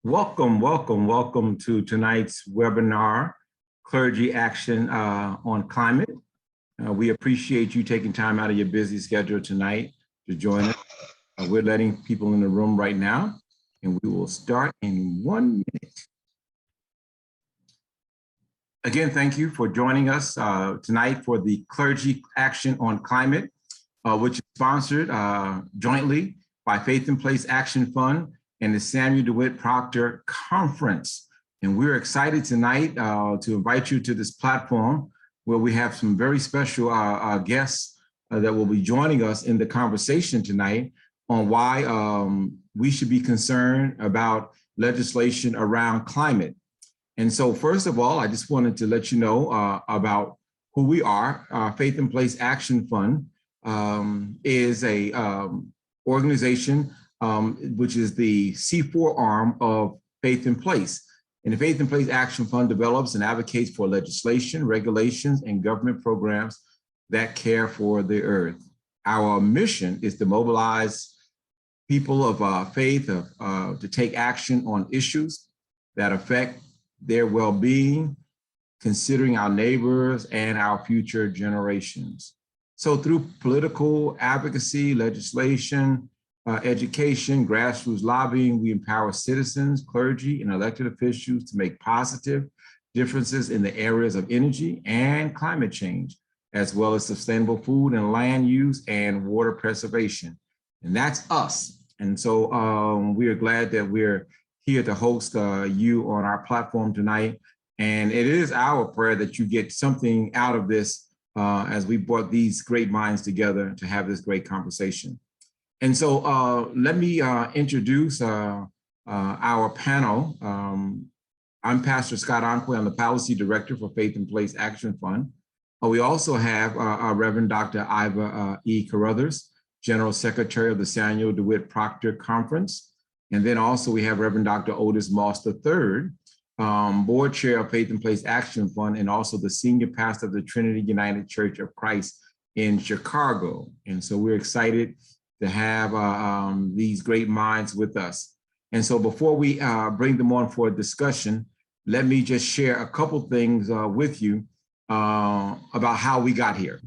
Welcome to tonight's webinar, Clergy Action on Climate. We appreciate you taking time out of your busy schedule tonight to join us. We're letting people in the room right now, and we will start in 1 minute. Again, thank you for joining us tonight for the Clergy Action on Climate, which is sponsored jointly by Faith in Place Action Fund and the Samuel DeWitt Proctor Conference. And we're excited tonight to invite you to this platform where we have some very special guests that will be joining us in the conversation tonight on why we should be concerned about legislation around climate. And so first of all, I just wanted to let you know about who we are. Faith in Place Action Fund is a organization which is the C4 arm of Faith in Place. And the Faith in Place Action Fund develops and advocates for legislation, regulations, and government programs that care for the earth. Our mission is to mobilize people of faith to take action on issues that affect their well-being, considering our neighbors and our future generations. So through political advocacy, legislation, education, grassroots lobbying, we empower citizens, clergy, and elected officials to make positive differences in the areas of energy and climate change, as well as sustainable food and land use and water preservation. And that's us. And so we are glad that we're here to host you on our platform tonight. And it is our prayer that you get something out of this as we brought these great minds together to have this great conversation. And so let me introduce our panel. I'm Pastor Scott Onquay. I'm the Policy Director for Faith in Place Action Fund. We also have our Reverend Dr. Iva E. Carruthers, General Secretary of the Samuel DeWitt Proctor Conference. And then also we have Reverend Dr. Otis Moss III, Board Chair of Faith in Place Action Fund, and also the Senior Pastor of the Trinity United Church of Christ in Chicago. And so we're excited to have these great minds with us. And so before we bring them on for a discussion, let me just share a couple things with you about how we got here.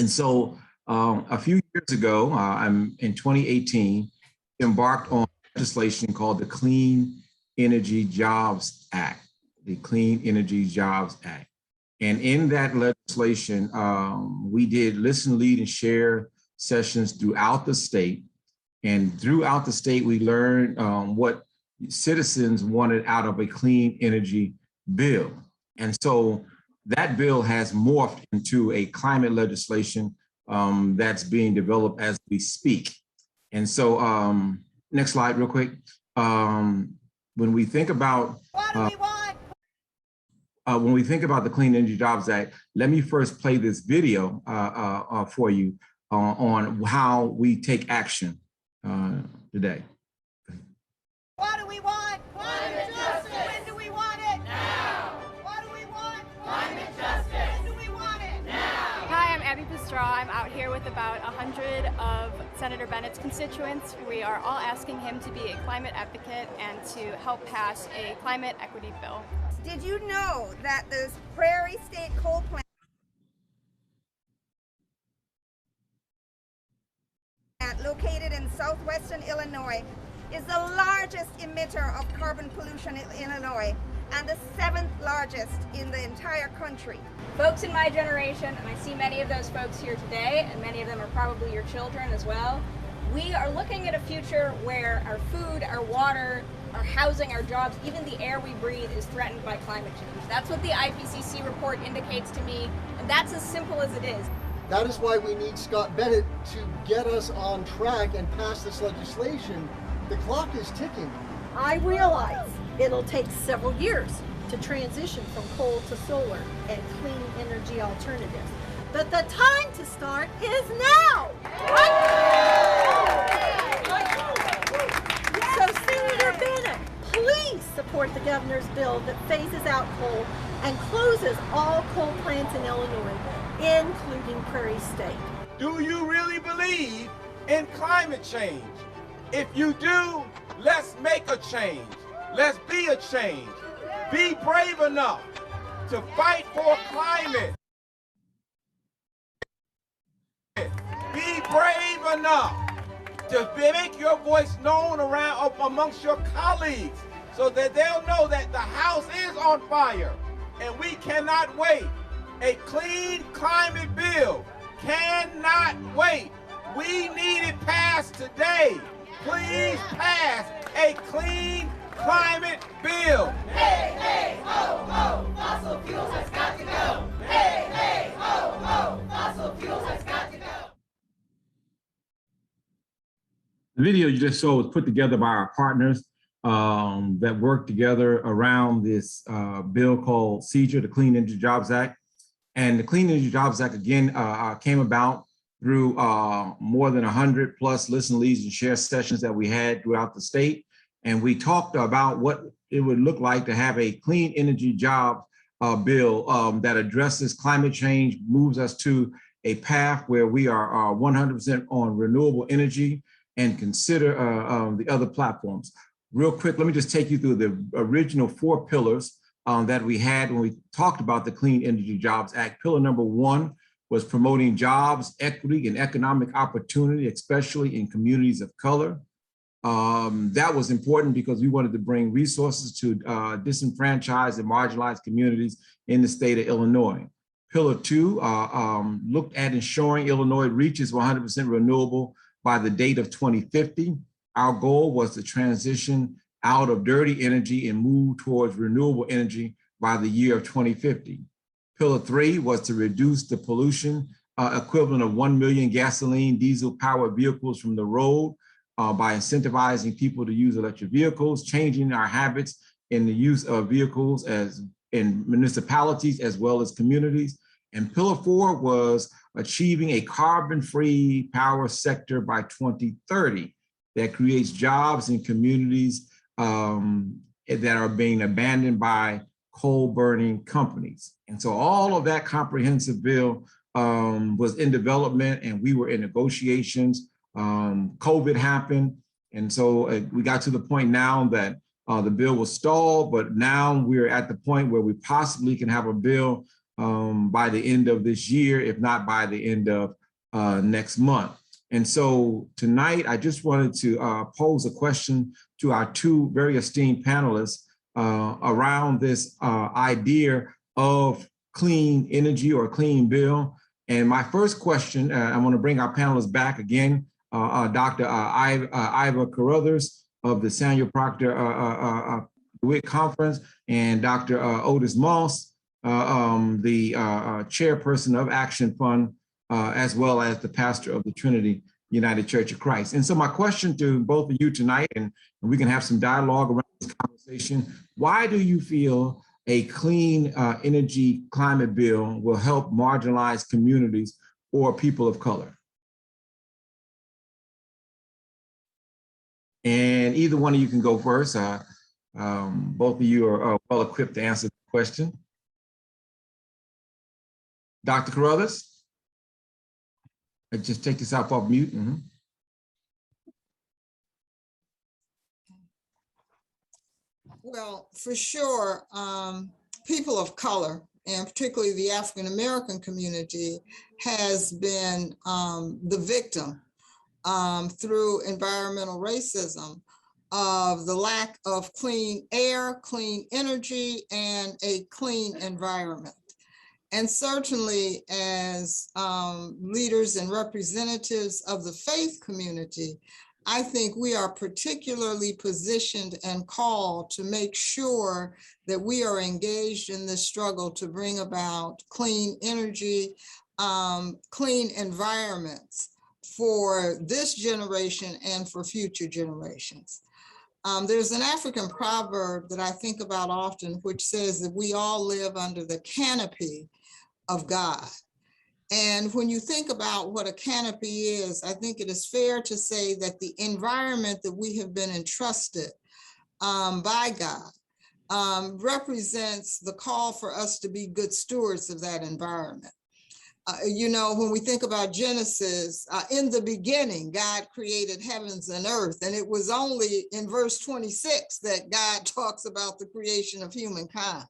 And so a few years ago, I'm in 2018, embarked on legislation called the Clean Energy Jobs Act, the Clean Energy Jobs Act. And in that legislation, we did listen, lead, and share sessions throughout the state. And throughout the state, we learned what citizens wanted out of a clean energy bill. And so that bill has morphed into a climate legislation that's being developed as we speak. And so next slide real quick. When we think about when we think about the Clean Energy Jobs Act, let me first play this video for you on how we take action today. What do we want? Climate justice. When do we want it? Now. What do we want? Climate justice. When do we want it? Now. Hi, I'm Abby Pastraw. I'm out here with about 100 of Senator Bennett's constituents. We are all asking him to be a climate advocate and to help pass a climate equity bill. Did you know that the Prairie State Coal Plant located in southwestern Illinois is the largest emitter of carbon pollution in Illinois and the 7th largest in the entire country? Folks in my generation, and I see many of those folks here today, and many of them are probably your children as well, we are looking at a future where our food, our water, our housing, our jobs, even the air we breathe is threatened by climate change. That's what the IPCC report indicates to me, and that's as simple as it is. That is why we need Scott Bennett to get us on track and pass this legislation. The clock is ticking. I realize it'll take several years to transition from coal to solar and clean energy alternatives. But the time to start is now! So Senator Bennett, please support the governor's bill that phases out coal and closes all coal plants in Illinois, including Prairie State. Do you really believe in climate change? If you do, let's make a change. Let's be a change. Be brave enough to fight for climate. Be brave enough to make your voice known around amongst your colleagues so that they'll know that the house is on fire and we cannot wait. A clean climate bill cannot wait. We need it passed today. Please pass a clean climate bill. Hey, hey, ho, ho, fossil fuels has got to go. Hey, hey, ho, ho, fossil fuels has got to go. The video you just saw was put together by our partners that work together around this bill called CEJA, the Clean Energy Jobs Act. And the Clean Energy Jobs Act, again, came about through more than 100 plus listen, leads, and share sessions that we had throughout the state. And we talked about what it would look like to have a clean energy job bill that addresses climate change, moves us to a path where we are 100% on renewable energy, and consider the other platforms. Real quick, let me just take you through the original 4 pillars that we had when we talked about the Clean Energy Jobs Act. Pillar number 1 was promoting jobs, equity, and economic opportunity, especially in communities of color. That was important because we wanted to bring resources to disenfranchised and marginalized communities in the state of Illinois. Pillar 2 looked at ensuring Illinois reaches 100% renewable by the date of 2050. Our goal was to transition out of dirty energy and move towards renewable energy by the year of 2050. Pillar 3 was to reduce the pollution equivalent of 1 million gasoline, diesel powered vehicles from the road by incentivizing people to use electric vehicles, changing our habits in the use of vehicles as in municipalities as well as communities. And pillar 4 was achieving a carbon-free power sector by 2030 that creates jobs in communities that are being abandoned by coal-burning companies. And so all of that comprehensive bill was in development, and we were in negotiations. COVID happened, and so we got to the point now that the bill was stalled, but now we're at the point where we possibly can have a bill by the end of this year, if not by the end of next month. And so tonight, I just wanted to pose a question to our 2 very esteemed panelists around this idea of clean energy or clean bill. And my first question, I want to bring our panelists back again, Dr. Iva Carruthers of the Samuel Proctor DeWitt Conference, and Dr. Otis Moss, the chairperson of Action Fund, as well as the pastor of the Trinity United Church of Christ. And so my question to both of you tonight, and we can have some dialogue around this conversation, why do you feel a clean energy climate bill will help marginalized communities or people of color? And either one of you can go first. Both of you are well equipped to answer the question. Dr. Carruthers? Just take yourself off mute. Mm-hmm. Well, for sure, people of color, and particularly the African American community, has been the victim through environmental racism of the lack of clean air, clean energy, and a clean environment. And certainly as leaders and representatives of the faith community, I think we are particularly positioned and called to make sure that we are engaged in this struggle to bring about clean energy, clean environments for this generation and for future generations. There's an African proverb that I think about often, which says that we all live under the canopy of God. And when you think about what a canopy is, I think it is fair to say that the environment that we have been entrusted by God represents the call for us to be good stewards of that environment. You know, when we think about Genesis, in the beginning, God created heavens and earth. And it was only in verse 26 that God talks about the creation of humankind.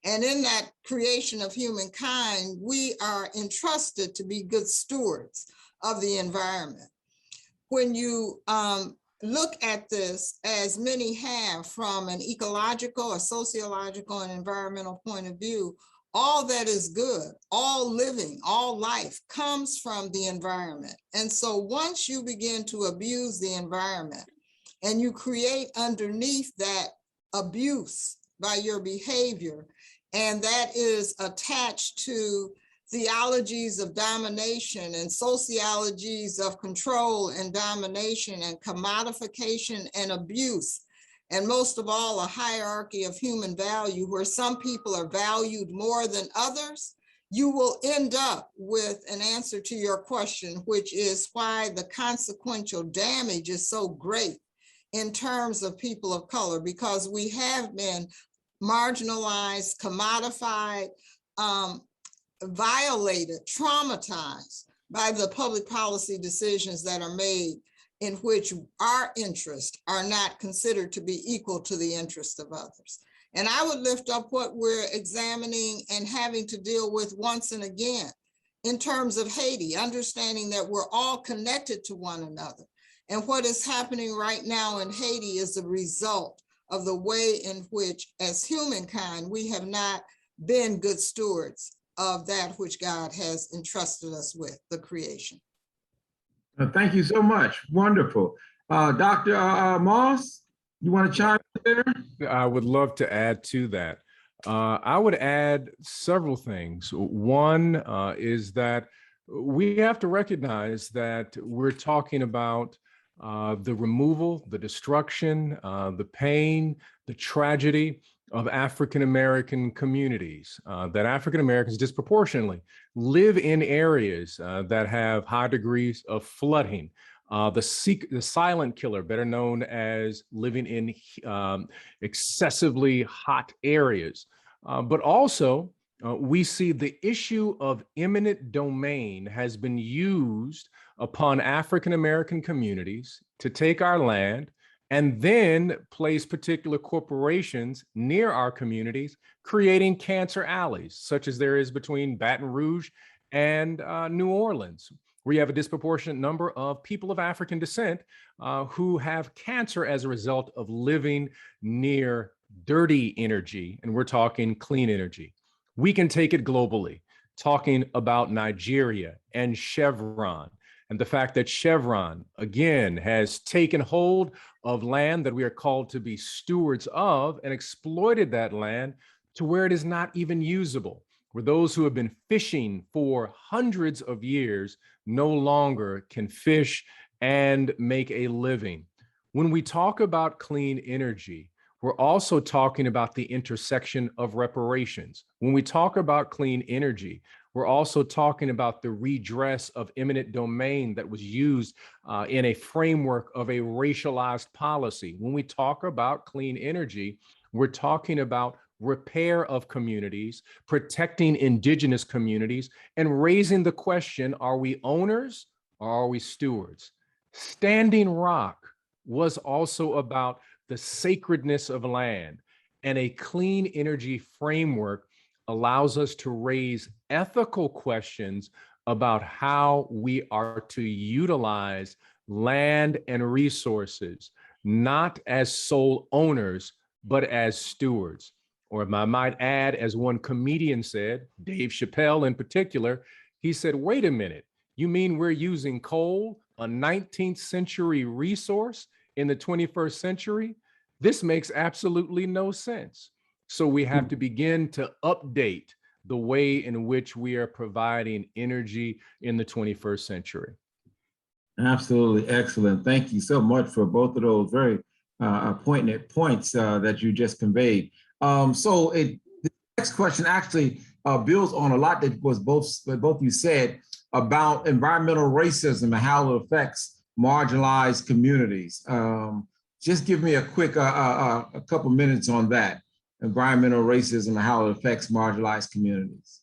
And in that creation of humankind, we are entrusted to be good stewards of the environment. When you look at this, as many have, from an ecological, a sociological, and environmental point of view, all that is good, all living, all life comes from the environment. And so once you begin to abuse the environment and you create underneath that abuse by your behavior, and that is attached to theologies of domination and sociologies of control and domination and commodification and abuse, and most of all, a hierarchy of human value where some people are valued more than others, you will end up with an answer to your question, which is why the consequential damage is so great in terms of people of color, because we have been marginalized, commodified, violated, traumatized by the public policy decisions that are made in which our interests are not considered to be equal to the interests of others. And I would lift up what we're examining and having to deal with once and again in terms of Haiti, understanding that we're all connected to one another. And what is happening right now in Haiti is a result of the way in which, as humankind, we have not been good stewards of that which God has entrusted us with, the creation. Thank you so much. Wonderful. Dr. Moss, you want to chime in there? I would love to add to that. I would add several things. One is that we have to recognize that we're talking about the removal, the destruction, the pain, the tragedy of African-American communities, that African-Americans disproportionately live in areas that have high degrees of flooding. The silent killer, better known as living in excessively hot areas. But also, we see the issue of eminent domain has been used upon African-American communities to take our land and then place particular corporations near our communities, creating cancer alleys, such as there is between Baton Rouge and New Orleans, where you have a disproportionate number of people of African descent who have cancer as a result of living near dirty energy, and we're talking clean energy. We can take it globally, talking about Nigeria and Chevron, and the fact that Chevron, again, has taken hold of land that we are called to be stewards of and exploited that land to where it is not even usable, where those who have been fishing for hundreds of years no longer can fish and make a living. When we talk about clean energy, we're also talking about the intersection of reparations. When we talk about clean energy, we're also talking about the redress of eminent domain that was used in a framework of a racialized policy. When we talk about clean energy, we're talking about repair of communities, protecting indigenous communities, and raising the question, are we owners or are we stewards? Standing Rock was also about the sacredness of land, and a clean energy framework allows us to raise ethical questions about how we are to utilize land and resources, not as sole owners, but as stewards. Or I might add, as one comedian said, Dave Chappelle in particular, he said, wait a minute, you mean we're using coal, a 19th century resource, in the 21st century? This makes absolutely no sense. So we have to begin to update the way in which we are providing energy in the 21st century. Absolutely excellent. Thank you so much for both of those very poignant points that you just conveyed. The next question actually builds on a lot that was both you said about environmental racism and how it affects marginalized communities. Just give me a quick a couple minutes on that, environmental racism and how it affects marginalized communities.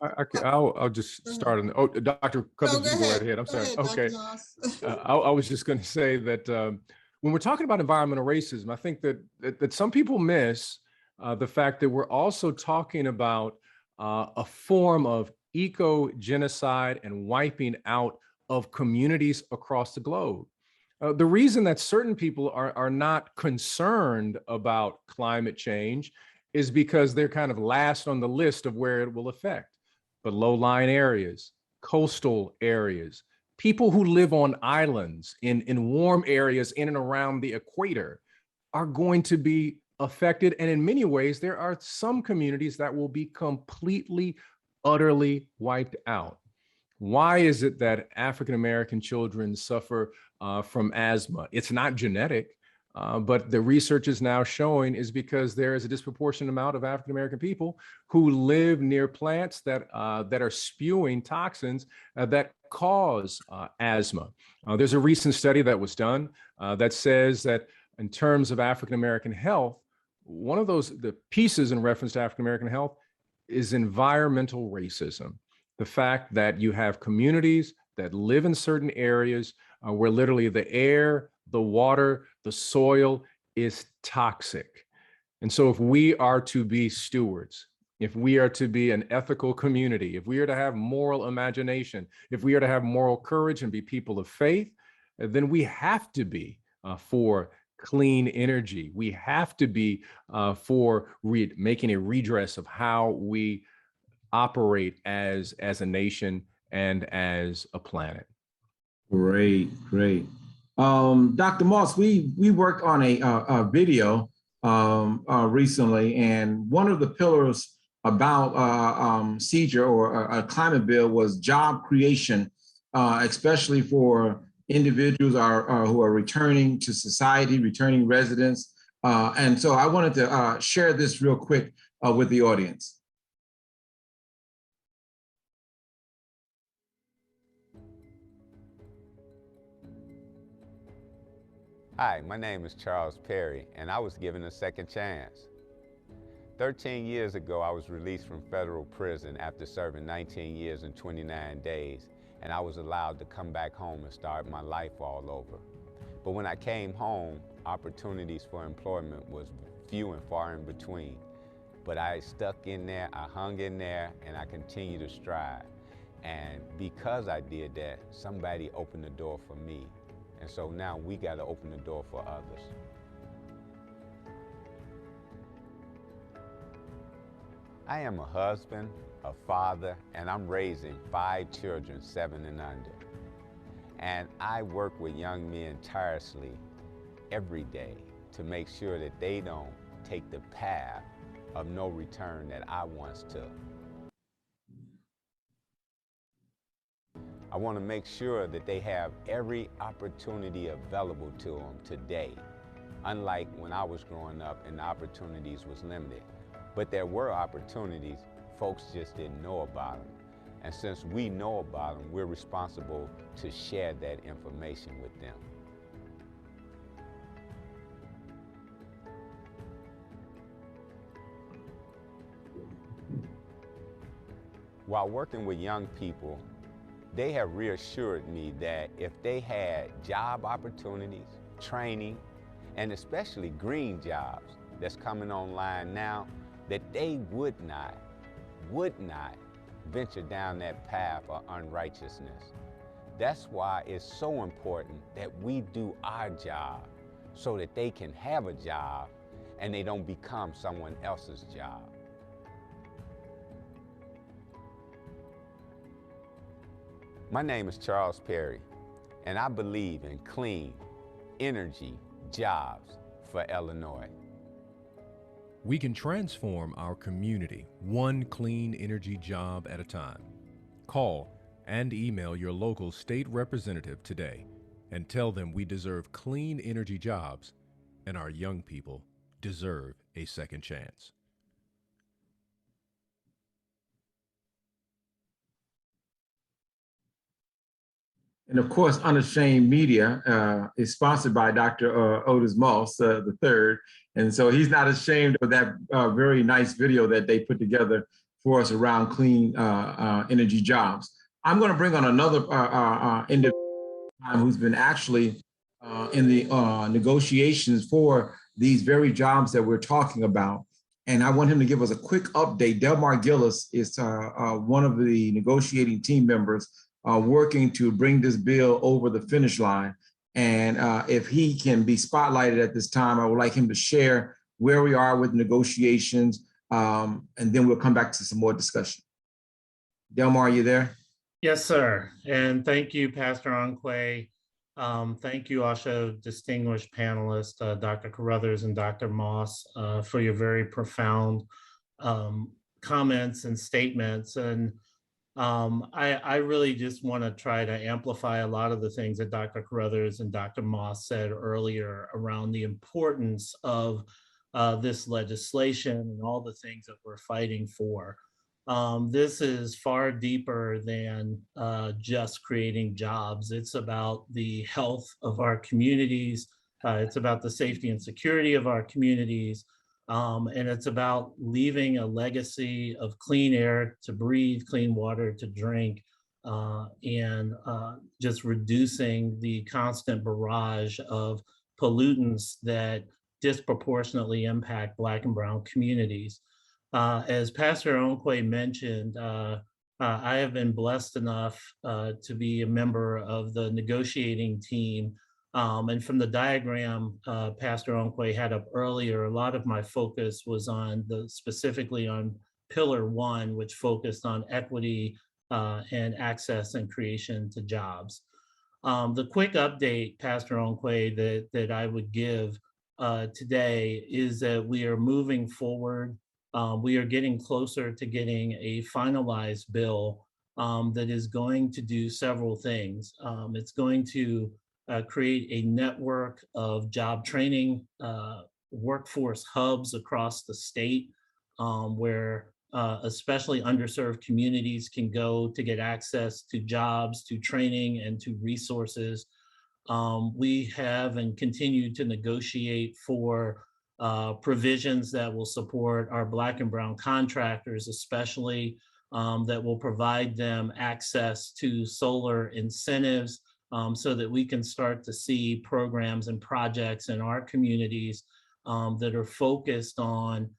I'll just start on. Oh, Dr. Cuthers, you go right ahead. I'm sorry. Okay. I was just going to say that when we're talking about environmental racism, I think that some people miss the fact that we're also talking about a form of eco-genocide and wiping out of communities across the globe. The reason that certain people are not concerned about climate change is because they're kind of last on the list of where it will affect. But low-lying areas, coastal areas, people who live on islands in warm areas in and around the equator are going to be affected. And in many ways, there are some communities that will be completely, utterly wiped out. Why is it that African-American children suffer from asthma? It's not genetic, but the research is now showing is because there is a disproportionate amount of African-American people who live near plants that are spewing toxins that cause asthma. There's a recent study that was done that says that in terms of African-American health, one of the pieces in reference to African-American health is environmental racism. The fact that you have communities that live in certain areas where literally the air, the water, the soil is toxic. And so if we are to be stewards, if we are to be an ethical community, if we are to have moral imagination, if we are to have moral courage and be people of faith, then we have to be for clean energy. We have to be for making a redress of how we operate as a nation and as a planet. Great. Dr. Moss, we worked on a video recently, and one of the pillars about CEJA or a climate bill was job creation, especially for individuals who are returning to society, returning residents. And so I wanted to share this real quick with the audience. Hi, my name is Charles Perry, and I was given a second chance. 13 years ago, I was released from federal prison after serving 19 years and 29 days, and I was allowed to come back home and start my life all over. But when I came home, opportunities for employment was few and far in between. But I stuck in there, I hung in there, and I continued to strive. And because I did that, somebody opened the door for me. And so now we got to open the door for others. I am a husband, a father, and I'm raising 5 children, 7 and under. And I work with young men tirelessly every day to make sure that they don't take the path of no return that I once took. I want to make sure that they have every opportunity available to them today, unlike when I was growing up and the opportunities was limited. But there were opportunities, folks just didn't know about them. And since we know about them, we're responsible to share that information with them. While working with young people, they have reassured me that if they had job opportunities, training, and especially green jobs that's coming online now, that they would not venture down that path of unrighteousness. That's why it's so important that we do our job so that they can have a job and they don't become someone else's job. My name is Charles Perry, and I believe in clean energy jobs for Illinois. We can transform our community one clean energy job at a time. Call and email your local state representative today and tell them we deserve clean energy jobs and our young people deserve a second chance. And of course, Unashamed Media is sponsored by Dr. Otis Moss III. And so he's not ashamed of that very nice video that they put together for us around clean energy jobs. I'm going to bring on another individual who's been actually in the negotiations for these very jobs that we're talking about. And I want him to give us a quick update. Delmar Gillis is one of the negotiating team members working to bring this bill over the finish line. And if he can be spotlighted at this time, I would like him to share where we are with negotiations, and then we'll come back to some more discussion. Delmar, are you there? Yes, sir. And thank you, Pastor Onque. Thank you also, distinguished panelists, Dr. Carruthers and Dr. Moss, for your very profound comments and statements. And I really just want to try to amplify a lot of the things that Dr. Carruthers and Dr. Moss said earlier around the importance of this legislation and all the things that we're fighting for. This is far deeper than just creating jobs. It's about the health of our communities. It's about the safety and security of our communities. And it's about leaving a legacy of clean air to breathe, clean water to drink, and just reducing the constant barrage of pollutants that disproportionately impact Black and Brown communities. As Pastor Onque mentioned, I have been blessed enough to be a member of the negotiating team. And from the diagram Pastor Onque had up earlier, a lot of my focus was on specifically on Pillar 1, which focused on equity and access and creation to jobs. The quick update, Pastor Onque, that I would give today is that we are moving forward. We are getting closer to getting a finalized bill that is going to do several things. It's going to create a network of job training workforce hubs across the state where especially underserved communities can go to get access to jobs, to training, and to resources. We have and continue to negotiate for provisions that will support our Black and Brown contractors, especially that will provide them access to solar incentives so that we can start to see programs and projects in our communities that are focused on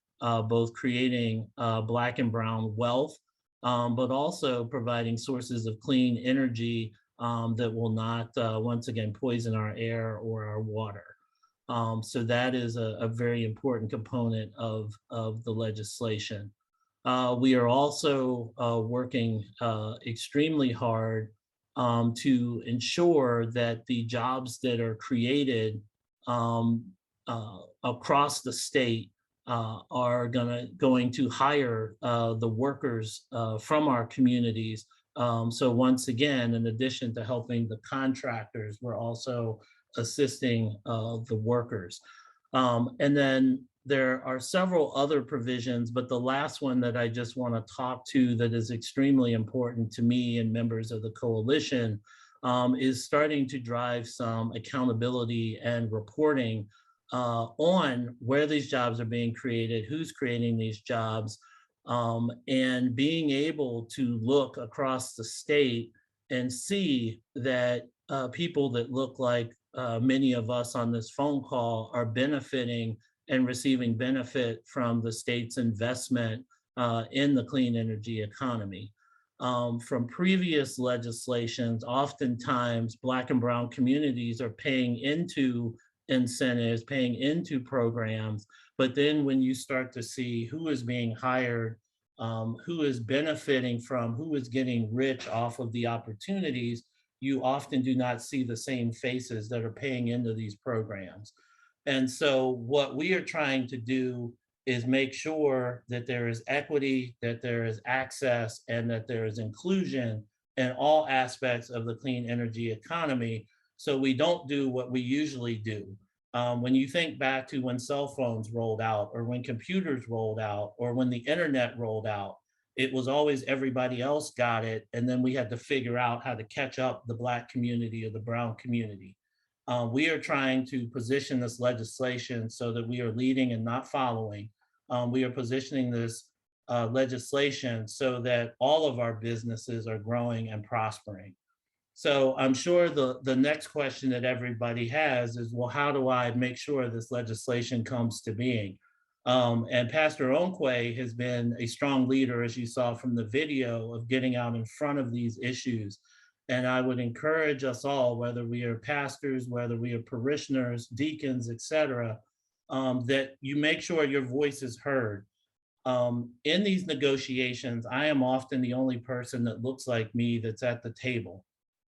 both creating Black and Brown wealth, but also providing sources of clean energy that will not, once again, poison our air or our water. So that is a very important component of the legislation. We are also working extremely hard to ensure that the jobs that are created across the state are going to hire the workers from our communities. So once again, in addition to helping the contractors, we're also assisting the workers. And then there are several other provisions, but the last one that I just want to talk to that is extremely important to me and members of the coalition is starting to drive some accountability and reporting on where these jobs are being created, who's creating these jobs, and being able to look across the state and see that people that look like many of us on this phone call are benefiting and receiving benefit from the state's investment in the clean energy economy. From previous legislations, oftentimes Black and Brown communities are paying into incentives, paying into programs, but then when you start to see who is being hired, who is benefiting from, who is getting rich off of the opportunities, you often do not see the same faces that are paying into these programs. And so what we are trying to do is make sure that there is equity, that there is access, and that there is inclusion in all aspects of the clean energy economy, so we don't do what we usually do. When you think back to when cell phones rolled out, or when computers rolled out, or when the internet rolled out, it was always everybody else got it, and then we had to figure out how to catch up the Black community or the Brown community. We are trying to position this legislation so that we are leading and not following. We are positioning this legislation so that all of our businesses are growing and prospering. So I'm sure the next question that everybody has is, well, how do I make sure this legislation comes to being? And Pastor Onkwe has been a strong leader, as you saw from the video, of getting out in front of these issues. And I would encourage us all, whether we are pastors, whether we are parishioners, deacons, et cetera, that you make sure your voice is heard. In these negotiations, I am often the only person that looks like me that's at the table.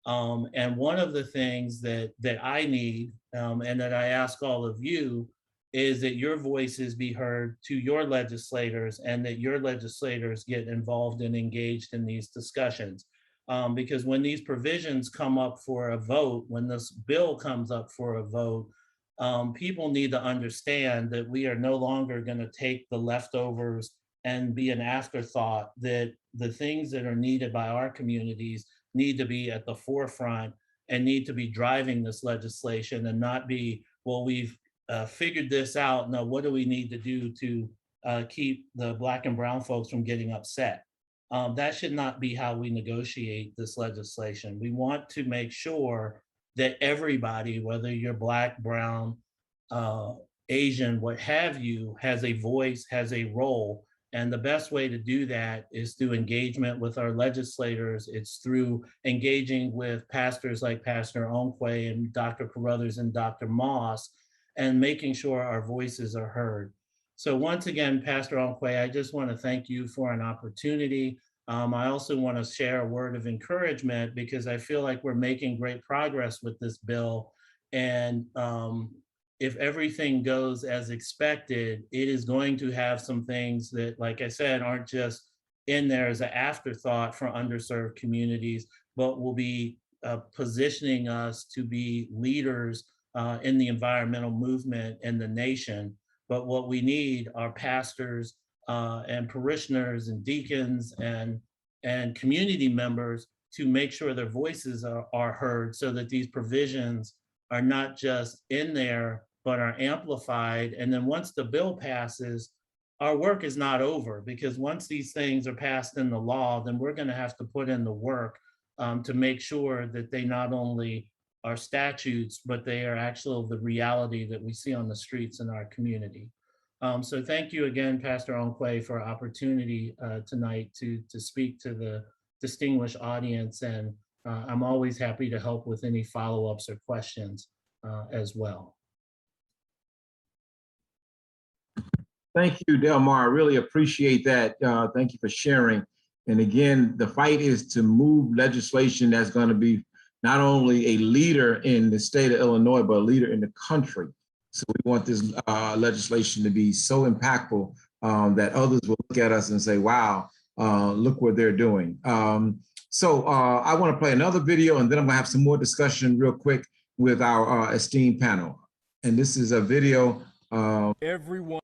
And one of the things that I need and that I ask all of you is that your voices be heard to your legislators and that your legislators get involved and engaged in these discussions. Because when these provisions come up for a vote, when this bill comes up for a vote, people need to understand that we are no longer going to take the leftovers and be an afterthought, that the things that are needed by our communities need to be at the forefront and need to be driving this legislation and not be, well, we've figured this out. No, what do we need to do to keep the Black and brown folks from getting upset? That should not be how we negotiate this legislation. We want to make sure that everybody, whether you're Black, brown, Asian, what have you, has a voice, has a role. And the best way to do that is through engagement with our legislators. It's through engaging with pastors like Pastor Onkwe and Dr. Carruthers and Dr. Moss, and making sure our voices are heard. So once again, Pastor Onkwe, I just want to thank you for an opportunity. I also want to share a word of encouragement because I feel like we're making great progress with this bill. And if everything goes as expected, it is going to have some things that, like I said, aren't just in there as an afterthought for underserved communities, but will be positioning us to be leaders in the environmental movement in the nation. But what we need are pastors and parishioners and deacons and community members to make sure their voices are heard so that these provisions are not just in there, but are amplified. And then once the bill passes, our work is not over, because once these things are passed in the law, then we're going to have to put in the work to make sure that they not only are statutes, but they are actually the reality that we see on the streets in our community. So thank you again, Pastor Onkwe, for our opportunity tonight to speak to the distinguished audience. And I'm always happy to help with any follow-ups or questions as well. Thank you, Delmar. I really appreciate that. Thank you for sharing. And again, the fight is to move legislation that's going to be not only a leader in the state of Illinois, but a leader in the country. So we want this legislation to be so impactful that others will look at us and say, wow, look what they're doing. So I want to play another video, and then I'm going to have some more discussion real quick with our esteemed panel. And this is a video. Everyone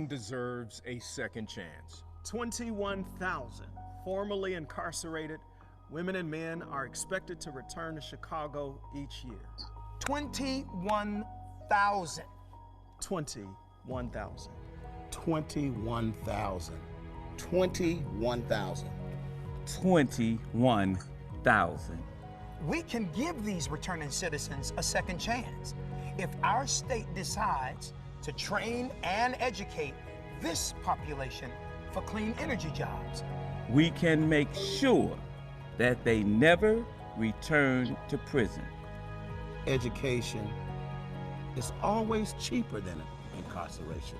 deserves a second chance. 21,000 formerly incarcerated women and men are expected to return to Chicago each year. 21,000. 21,000. 21,000. 21,000. 21,000. We can give these returning citizens a second chance if our state decides to train and educate this population for clean energy jobs. We can make sure that they never return to prison. Education is always cheaper than incarceration.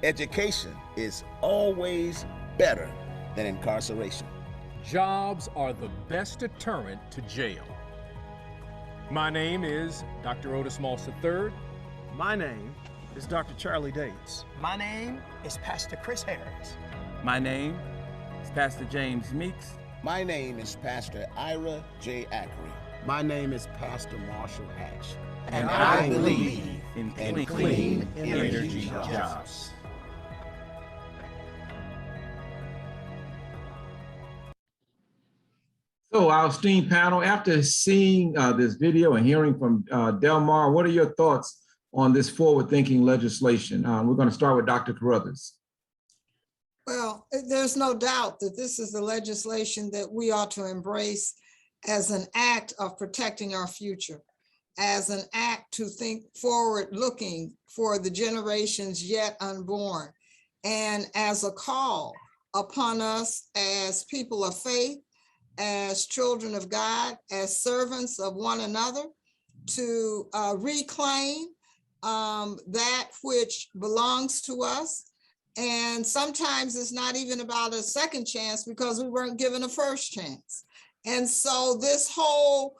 Education is always better than incarceration. Jobs are the best deterrent to jail. My name is Dr. Otis Moss III. My name is Dr. Charlie Dates. My name is Pastor Chris Harris. My name is Pastor James Meeks. My name is Pastor Ira J. Ackery. My name is Pastor Marshall Hatch. And I believe in clean energy jobs. So our esteemed panel, after seeing this video and hearing from Delmar, what are your thoughts on this forward-thinking legislation? We're going to start with Dr. Carruthers. Well, there's no doubt that this is the legislation that we ought to embrace as an act of protecting our future, as an act to think forward looking for the generations yet unborn, and as a call upon us as people of faith, as children of God, as servants of one another, to reclaim that which belongs to us. And sometimes it's not even about a second chance because we weren't given a first chance. And so this whole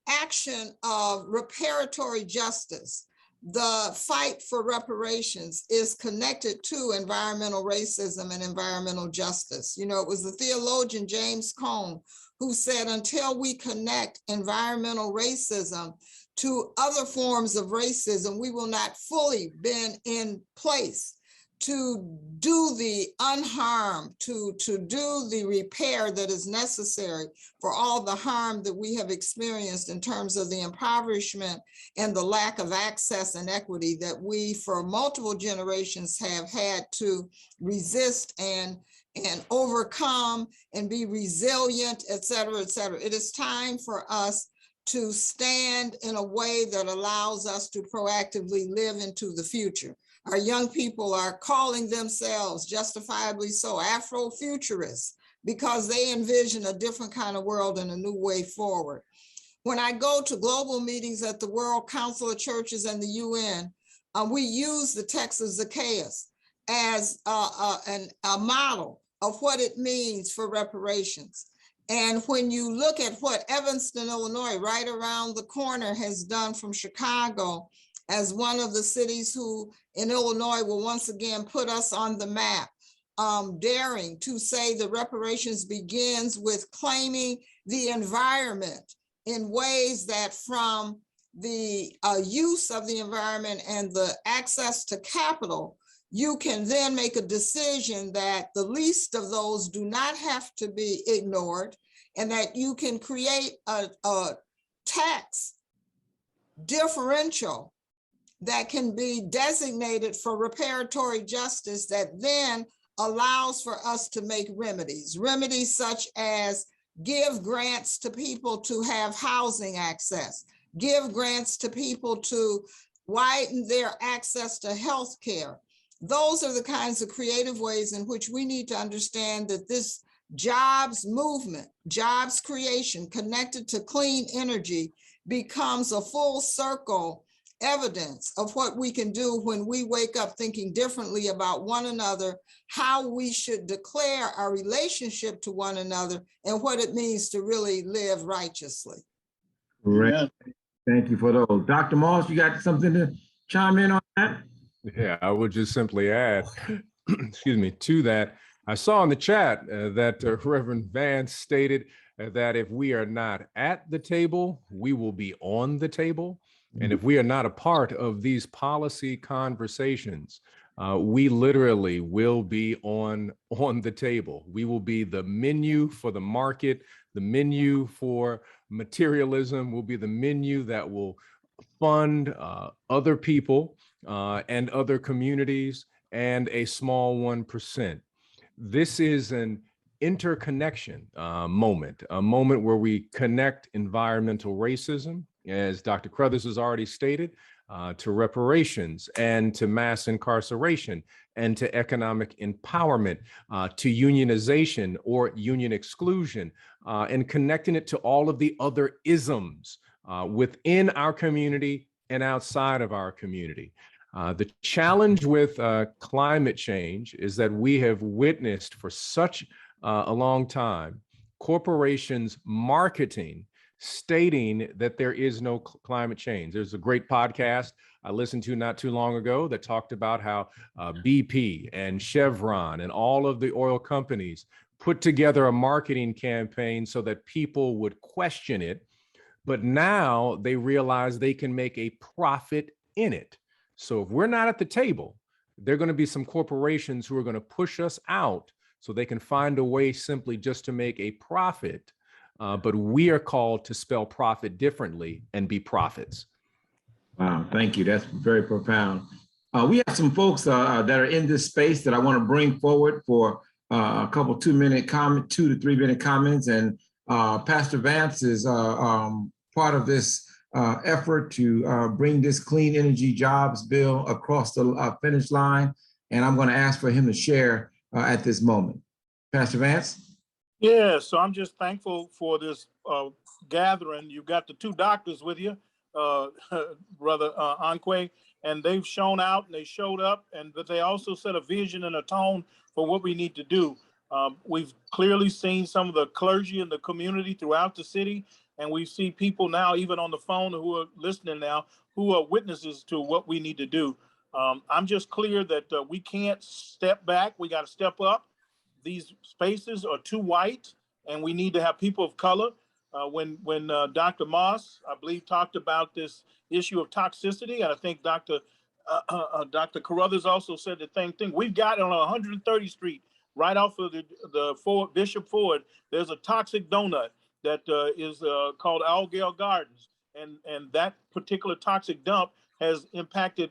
action of reparatory justice, the fight for reparations, is connected to environmental racism and environmental justice. You know, it was the theologian James Cone who said, until we connect environmental racism to other forms of racism, we will not fully be in place to do the unharmed, to do the repair that is necessary for all the harm that we have experienced in terms of the impoverishment and the lack of access and equity that we for multiple generations have had to resist and overcome and be resilient, et cetera, et cetera. It is time for us to stand in a way that allows us to proactively live into the future. Our young people are calling themselves, justifiably so, Afrofuturists, because they envision a different kind of world and a new way forward. When I go to global meetings at the World Council of Churches and the UN, we use the text of Zacchaeus as a model of what it means for reparations. And when you look at what Evanston, Illinois, right around the corner, has done from Chicago, as one of the cities who in Illinois will once again put us on the map, daring to say the reparations begins with claiming the environment in ways that from the use of the environment and the access to capital, you can then make a decision that the least of those do not have to be ignored, and that you can create a tax differential that can be designated for reparatory justice that then allows for us to make remedies such as give grants to people to have housing access, give grants to people to widen their access to health care. Those are the kinds of creative ways in which we need to understand that this jobs movement, jobs creation connected to clean energy becomes a full circle evidence of what we can do when we wake up thinking differently about one another, how we should declare our relationship to one another, and what it means to really live righteously. Great. Thank you for those. Dr. Moss, you got something to chime in on that? Yeah, I would just simply add, excuse me, to that. I saw in the chat that Reverend Vance stated that if we are not at the table, we will be on the table. And if we are not a part of these policy conversations, we literally will be on the table. We will be the menu for the market, the menu for materialism, will be the menu that will fund other people and other communities and a small 1%. This is an interconnection moment, a moment where we connect environmental racism, as Dr. Crothers has already stated, to reparations and to mass incarceration and to economic empowerment, to unionization or union exclusion, and connecting it to all of the other isms within our community and outside of our community. The challenge with climate change is that we have witnessed for such a long time corporations marketing, stating that there is no climate change. There's a great podcast I listened to not too long ago that talked about how BP and Chevron and all of the oil companies put together a marketing campaign so that people would question it. But now they realize they can make a profit in it. So if we're not at the table, there are going to be some corporations who are going to push us out so they can find a way simply just to make a profit. But we are called to spell profit differently and be prophets. Wow, thank you. That's very profound. We have some folks that are in this space that I want to bring forward for a couple 2-minute comment, 2 to 3 minute comments. And Pastor Vance is part of this effort to bring this clean energy jobs bill across the finish line. And I'm going to ask for him to share at this moment. Pastor Vance? Yeah, so I'm just thankful for this gathering. You've got the 2 doctors with you, Brother Anque, and they've shown out and they showed up, and but they also set a vision and a tone for what we need to do. We've clearly seen some of the clergy in the community throughout the city, and we see people now, even on the phone, who are listening now, who are witnesses to what we need to do. I'm just clear that we can't step back. We got to step up. These spaces are too white, and we need to have people of color. When Dr. Moss, I believe, talked about this issue of toxicity, and I think Dr. Carruthers also said the same thing. We've got on 130th Street, right off of the Bishop Ford, there's a toxic donut that is called Algale Gardens, and that particular toxic dump has impacted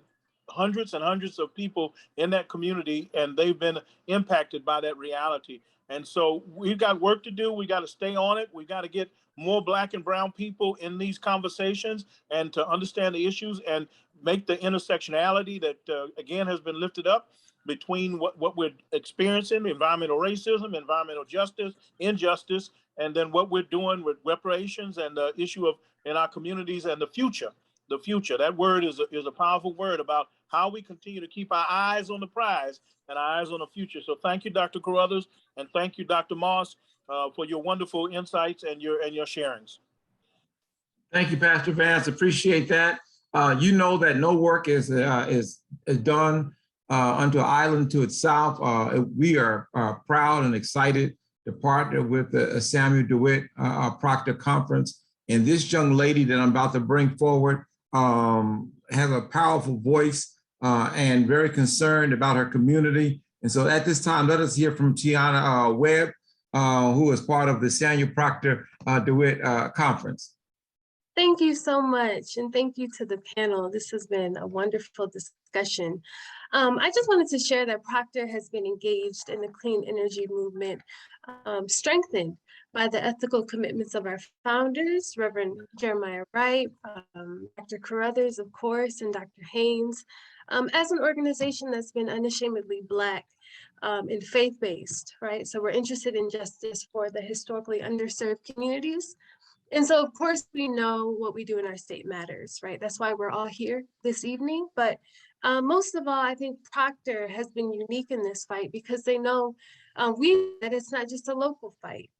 hundreds and hundreds of people in that community, and they've been impacted by that reality. And so we've got work to do. We got to stay on it. We got to get more Black and brown people in these conversations and to understand the issues and make the intersectionality that, again, has been lifted up between what we're experiencing, environmental racism, environmental justice, injustice, and then what we're doing with reparations and the issue of in our communities and the future. The future. That word is a powerful word about how we continue to keep our eyes on the prize and our eyes on the future. So thank you, Dr. Carruthers, and thank you, Dr. Moss, for your wonderful insights and your sharings. Thank you, Pastor Vance. Appreciate that. You know that no work is done unto an island to itself. We are proud and excited to partner with the Samuel DeWitt Proctor Conference. And this young lady that I'm about to bring forward has a powerful voice and very concerned about her community. And so at this time, let us hear from Tiana Webb, who is part of the Samuel Proctor DeWitt Conference. Thank you so much. And thank you to the panel. This has been a wonderful discussion. I just wanted to share that Proctor has been engaged in the clean energy movement, strengthened by the ethical commitments of our founders, Reverend Jeremiah Wright, Dr. Carruthers, of course, and Dr. Haynes, as an organization that's been unashamedly Black and faith-based, right? So we're interested in justice for the historically underserved communities. And so, of course, we know what we do in our state matters, right? That's why we're all here this evening. But most of all, I think Proctor has been unique in this fight because they know that it's not just a local fight.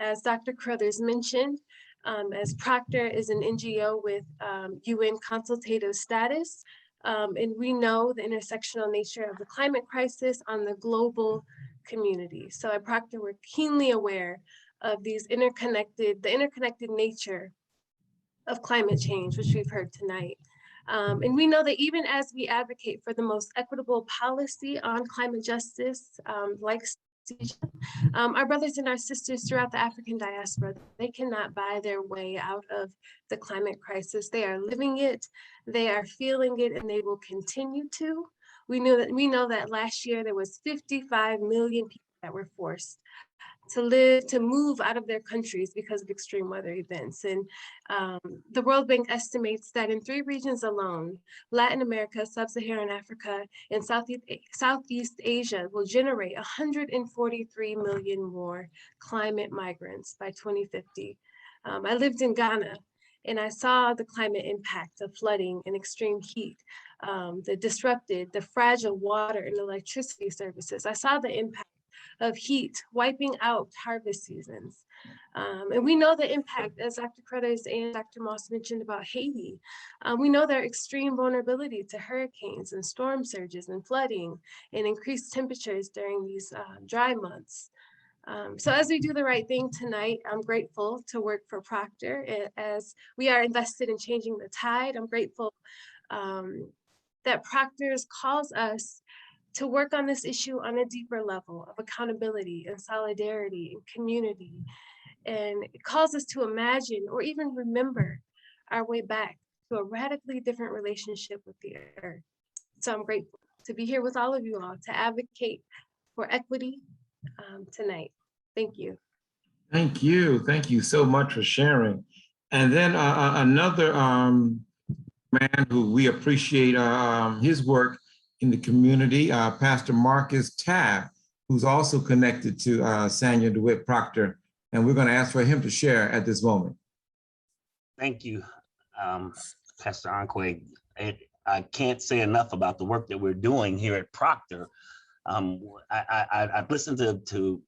As Dr. Carruthers mentioned, as Proctor is an NGO with UN consultative status, and we know the intersectional nature of the climate crisis on the global community. So at Proctor, we're keenly aware of the interconnected nature of climate change, which we've heard tonight. And we know that even as we advocate for the most equitable policy on climate justice, our brothers and our sisters throughout the African diaspora, they cannot buy their way out of the climate crisis. They are living it, they are feeling it, and they will continue to. We know that last year there was 55 million people that were forced to move out of their countries because of extreme weather events. And the World Bank estimates that in 3 regions alone, Latin America, Sub-Saharan Africa, and Southeast Asia will generate 143 million more climate migrants by 2050. I lived in Ghana, and I saw the climate impact of flooding and extreme heat, the fragile water and electricity services. I saw the impact of heat wiping out harvest seasons. And we know the impact, as Dr. Carruthers and Dr. Moss mentioned about Haiti. We know their extreme vulnerability to hurricanes and storm surges and flooding and increased temperatures during these dry months. So as we do the right thing tonight, I'm grateful to work for Proctor. As we are invested in changing the tide, I'm grateful that Proctor's calls us to work on this issue on a deeper level of accountability and solidarity and community. And it calls us to imagine or even remember our way back to a radically different relationship with the earth. So I'm grateful to be here with all of you all to advocate for equity tonight. Thank you. Thank you. Thank you so much for sharing. And then another man who we appreciate his work in the community, Pastor Marcus Tabb, who's also connected to Samuel DeWitt Proctor. And we're going to ask for him to share at this moment. Thank you, Pastor Anque. I can't say enough about the work that we're doing here at Proctor. I've listened to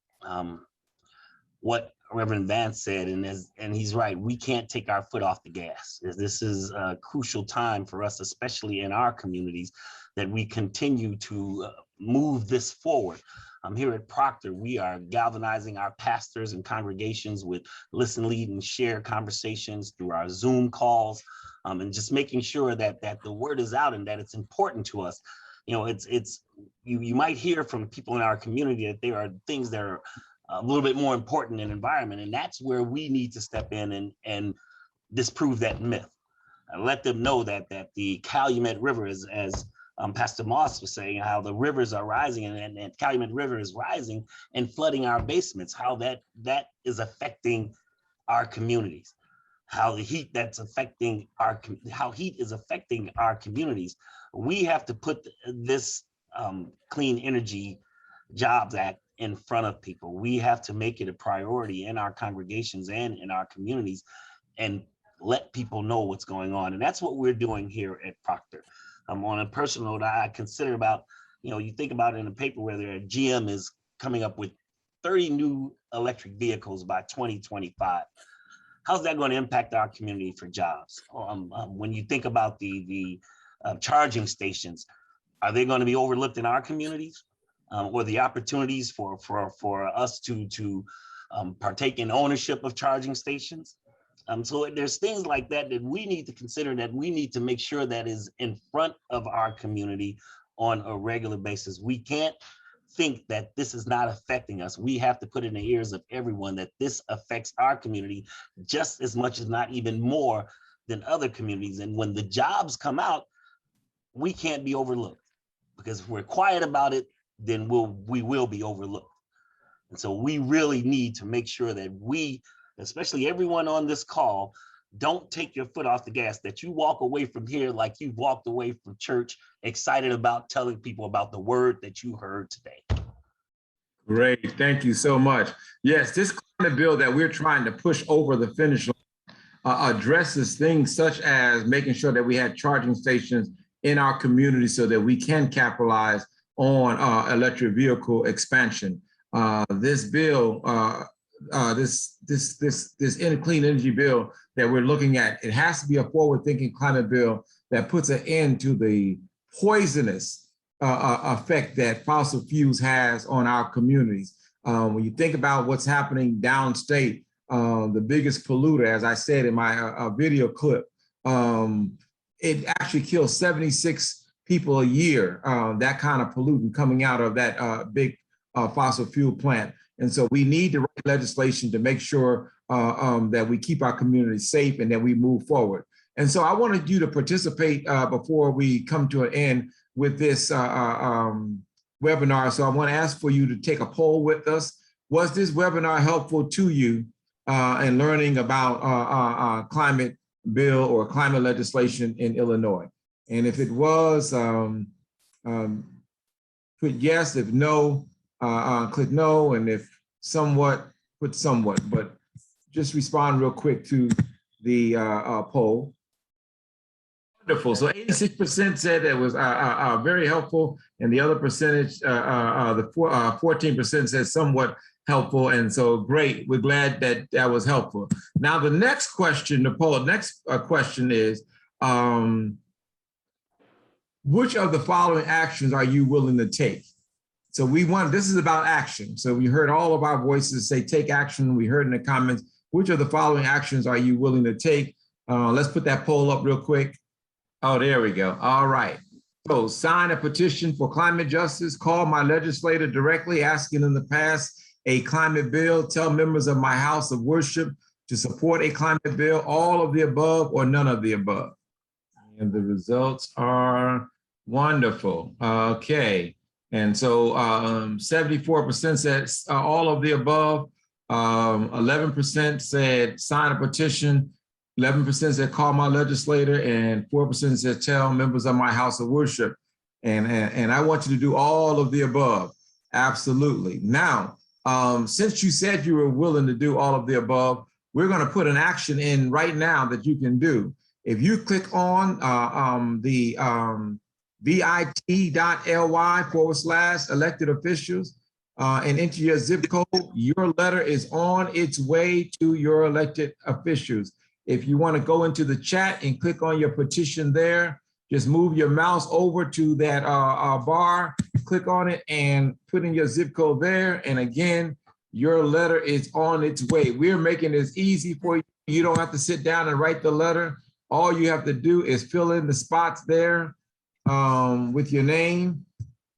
what Reverend Vance said, and he's right. We can't take our foot off the gas. This is a crucial time for us, especially in our communities, that we continue to move this forward. Here at Proctor, we are galvanizing our pastors and congregations with listen, lead, and share conversations through our Zoom calls, and just making sure that the word is out and that it's important to us. You know, you might hear from people in our community that there are things that are a little bit more important in environment, and that's where we need to step in and disprove that myth. Let them know that the Calumet River is, as Pastor Moss was saying, how the rivers are rising and Calumet River is rising and flooding our basements, how that is affecting our communities, how the heat that's affecting how heat is affecting our communities. We have to put this Clean Energy Jobs Act in front of people. We have to make it a priority in our congregations and in our communities and let people know what's going on. And that's what we're doing here at Proctor. On a personal note, I consider about, you think about it in a paper where GM is coming up with 30 new electric vehicles by 2025. How's that going to impact our community for jobs? When you think about the charging stations, are they going to be overlooked in our communities? Or the opportunities for us to partake in ownership of charging stations? So there's things like that we need to consider, that we need to make sure that is in front of our community on a regular basis. We can't think that this is not affecting us. We have to put in the ears of everyone that this affects our community just as much, as not even more, than other communities. And when the jobs come out, we can't be overlooked, because if we're quiet about it, then we will be overlooked. And so we really need to make sure that we, especially everyone on this call, don't take your foot off the gas, that you walk away from here like you've walked away from church, excited about telling people about the word that you heard today. Great, thank you so much. Yes, this climate bill that we're trying to push over the finish line addresses things such as making sure that we had charging stations in our community so that we can capitalize on electric vehicle expansion. This bill, this clean energy bill that we're looking at, it has to be a forward-thinking climate bill that puts an end to the poisonous effect that fossil fuels has on our communities. When you think about what's happening downstate, the biggest polluter, as I said in my video clip, it actually kills 76 people a year, that kind of pollutant coming out of that big fossil fuel plant. And so we need to write legislation to make sure that we keep our communities safe and that we move forward. And so I wanted you to participate before we come to an end with this webinar. So I want to ask for you to take a poll with us. Was this webinar helpful to you in learning about climate bill or climate legislation in Illinois? And if it was, put yes. If no, click no. And if somewhat, put somewhat. But just respond real quick to the poll. Wonderful. So 86% said it was very helpful, and the other percentage, the 14% said somewhat helpful. And so great. We're glad that that was helpful. Now the next question, the poll, next question is, which of the following actions are you willing to take? So this is about action. So we heard all of our voices say take action. We heard in the comments, which of the following actions are you willing to take? Let's put that poll up real quick. Oh, there we go. All right. So sign a petition for climate justice, call my legislator directly asking them to pass a climate bill, tell members of my house of worship to support a climate bill, all of the above or none of the above. And the results are Wonderful. Okay. And so 74% said all of the above. 11% said sign a petition. 11% said call my legislator, and 4% said tell members of my house of worship. And I want you to do all of the above. Absolutely. Now, since you said you were willing to do all of the above, we're going to put an action in right now that you can do. If you click on the bit.ly/elected officials and enter your zip code, your letter is on its way to your elected officials. If you want to go into the chat and click on your petition there, just move your mouse over to that bar, click on it and put in your zip code there. And again, your letter is on its way. We're making this easy for you. You don't have to sit down and write the letter. All you have to do is fill in the spots there with your name,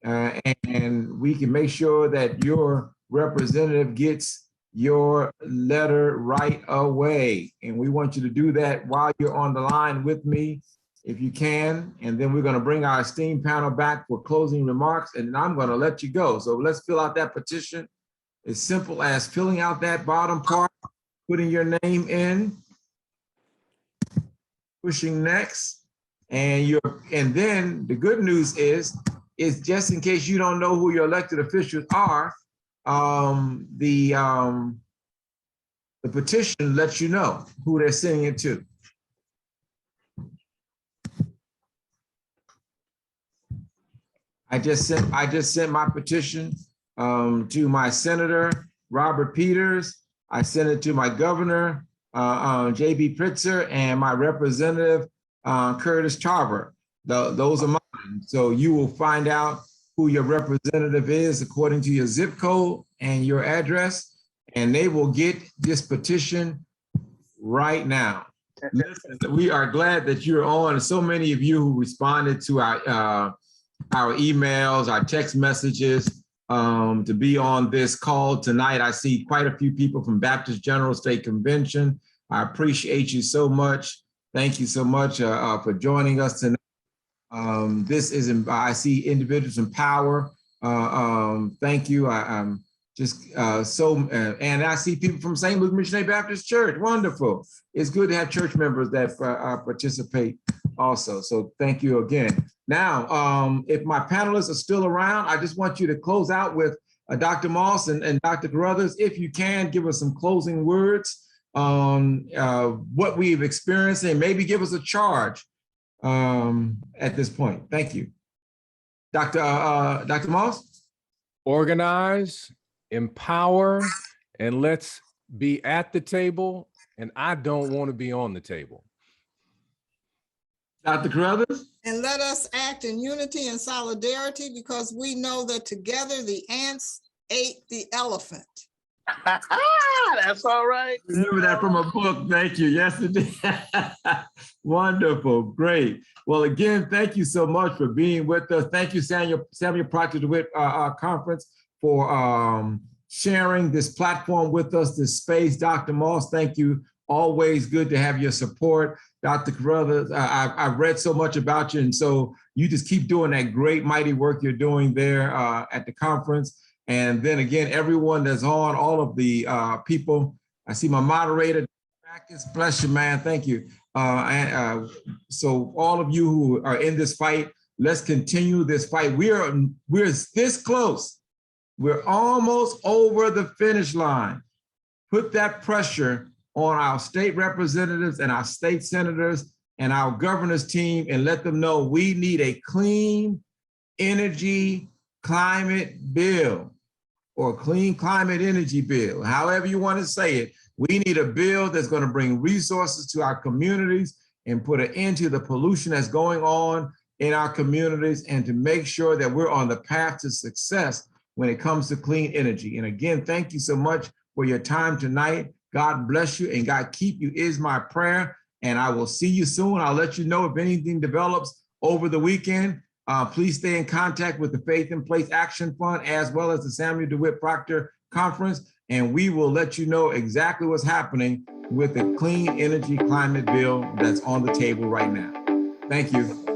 and we can make sure that your representative gets your letter right away. And we want you to do that while you're on the line with me, if you can. And then we're going to bring our esteemed panel back for closing remarks, and then I'm going to let you go. So let's fill out that petition. As simple as filling out that bottom part, putting your name in, pushing next, and then the good news is just in case you don't know who your elected officials are, the petition lets you know who they're sending it to. I just sent my petition to my Senator Robert Peters. I sent it to my governor, J.B. Pritzker, and my representative, Curtis Tarver. Those are mine. So you will find out who your representative is according to your zip code and your address, and they will get this petition right now. Listen, we are glad that you're on. So many of you who responded to our emails, our text messages, to be on this call tonight. I see quite a few people from Baptist General State Convention. I appreciate you so much. Thank you so much for joining us tonight. I see individuals in power. Thank you. I'm just and I see people from St. Luke Missionary Baptist Church. Wonderful. It's good to have church members that participate also. So thank you again. Now, if my panelists are still around, I just want you to close out with Dr. Moss and Dr. Carruthers. If you can, give us some closing words on what we've experienced, and maybe give us a charge at this point. Thank you. Dr. Moss? Organize, empower, and let's be at the table. And I don't want to be on the table. Dr. Carruthers? And let us act in unity and solidarity, because we know that together the ants ate the elephant. That's all right. Remember that from a book. Thank you. Yes, it did. Wonderful. Great. Well, again, thank you so much for being with us. Thank you, Samuel Proctor DeWitt Conference, for sharing this platform with us, this space. Dr. Moss, thank you. Always good to have your support. Dr. Carruthers, I've read so much about you, and so you just keep doing that great, mighty work you're doing there at the conference. And then again, everyone that's on, all of the people. I see my moderator, bless you, man. Thank you. So all of you who are in this fight, let's continue this fight. We're this close. We're almost over the finish line. Put that pressure on our state representatives and our state senators and our governor's team, and let them know we need a clean energy climate bill, or clean climate energy bill, however you want to say it. We need a bill that's going to bring resources to our communities and put an end to the pollution that's going on in our communities, and to make sure that we're on the path to success when it comes to clean energy. And again, thank you so much for your time tonight. God bless you and God keep you is my prayer. And I will see you soon. I'll let you know if anything develops over the weekend. Please stay in contact with the Faith in Place Action Fund, as well as the Samuel DeWitt Proctor Conference, and we will let you know exactly what's happening with the clean energy climate bill that's on the table right now. Thank you.